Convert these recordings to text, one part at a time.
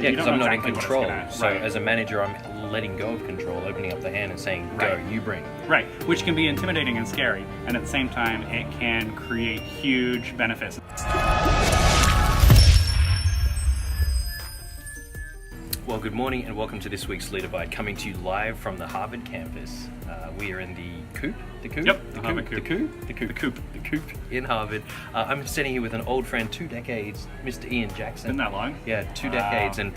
Yeah, because I'm not in control. So Right. as a manager, I'm letting go of control, opening up the hand and saying, go, you bring. Right, which can be intimidating and scary, and at the same time, it can create huge benefits. Well, good morning and welcome to this week's LeaderBite, coming to you live from the Harvard campus. We are in the coop Yep, the Harvard coop in Harvard. I'm sitting here with an old friend, 2 decades, Mr. Ian Jackson. Isn't that long? Yeah, 2 decades, and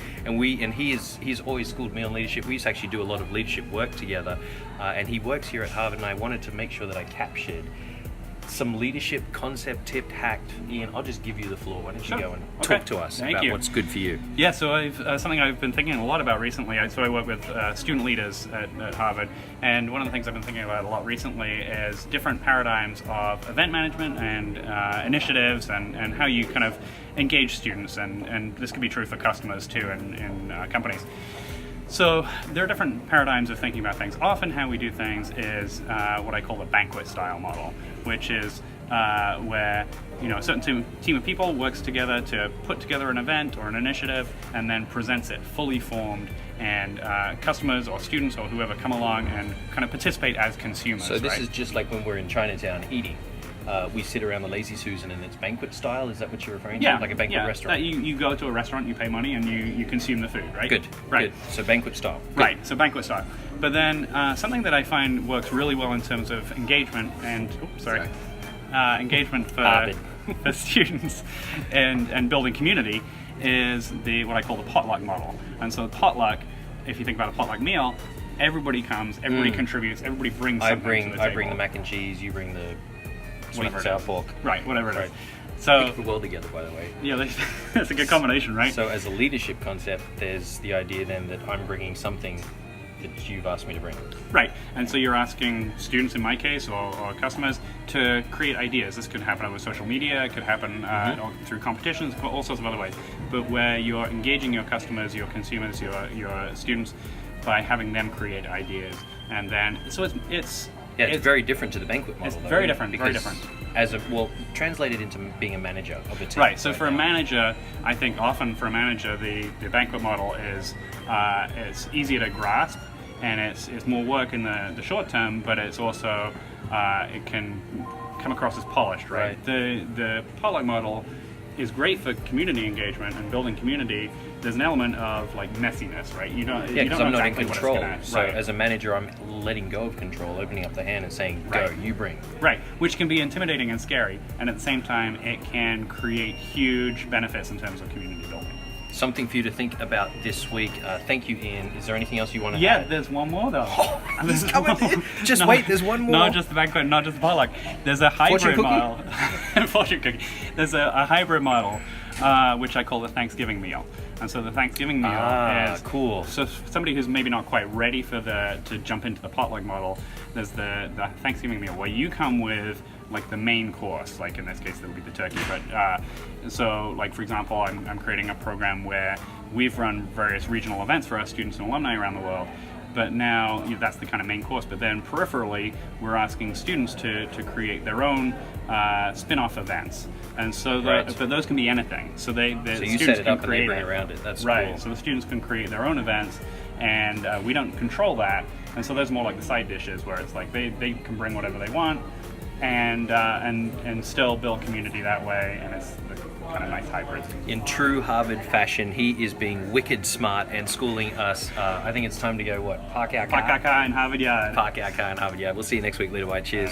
he's always schooled me on leadership. We used to actually do a lot of leadership work together, and he works here at Harvard, and I wanted to make sure that I captured some leadership concept tipped hacked. Ian, I'll just give you the floor. Why don't you go and talk to us about what's good for you? Yeah, so something I've been thinking a lot about recently. I work with student leaders at Harvard, and one of the things I've been thinking about a lot recently is different paradigms of event management and initiatives and how you kind of engage students, and this could be true for customers too in companies. So there are different paradigms of thinking about things. Often how we do things is what I call the banquet style model, which is where a certain team of people works together to put together an event or an initiative and then presents it fully formed, and customers or students or whoever come along and kind of participate as consumers. So this is just like when we're in Chinatown eating. We sit around the Lazy Susan and it's banquet style. Is that what you're referring to? Like a banquet restaurant? You go to a restaurant, you pay money, and you consume the food, right? Good. Right. Good. So banquet style. Good. Right. So banquet style. But then something that I find works really well in terms of engagement and engagement for students and building community is what I call the potluck model. And so potluck, if you think about a potluck meal, everybody comes, everybody contributes, everybody brings something to the table. I bring the mac and cheese, you bring the sweet and sour pork. Right, whatever it is. So keep it well together, by the way. Yeah, that's a good combination, right? So as a leadership concept, there's the idea then that I'm bringing something that you've asked me to bring. Right, and so you're asking students, in my case, or customers, to create ideas. This could happen over social media, it could happen through competitions, all sorts of other ways. But where you're engaging your customers, your consumers, your students, by having them create ideas. And then, so it's very different to the banquet model. It's very different, Translated into being a manager of a team. Right, so for a manager, I think often for a manager, the banquet model is it's easier to grasp, and it's more work in the short term, but it's also, it can come across as polished, right? The potluck model is great for community engagement and building community. There's an element of like messiness, right? You don't because know I'm not exactly in control. So right. as a manager, I'm letting go of control, opening up the hand and saying, go, you bring. Right, which can be intimidating and scary, and at the same time, it can create huge benefits in terms of community building. Something for you to think about this week. Thank you, Ian. Is there anything else you want to add? Yeah, there's one more though. Wait, there's one more. Not just the banquet, not just the potluck. There's a hybrid model. Fortune cookie. There's a hybrid model, which I call the Thanksgiving meal. And so the Thanksgiving meal is cool. So for somebody who's maybe not quite ready to jump into the potluck model, there's the Thanksgiving meal where you come with like the main course, like in this case it'll be the turkey, but so like for example I'm creating a program where we've run various regional events for our students and alumni around the world, but now that's the kind of main course, but then peripherally we're asking students to create their own spin-off events, and so but those can be anything, so so you set it up and they bring around it. That's right, cool. so the students can create their own events, and we don't control that, and so there's more like the side dishes where it's like they can bring whatever they want and still build community that way, and it's kind of nice hybrid. In true Harvard fashion, he is being wicked smart and schooling us. I think it's time to go, park our car? Park our car in Harvard Yard. Park our car in Harvard Yard. We'll see you next week, LeaderBite. Cheers.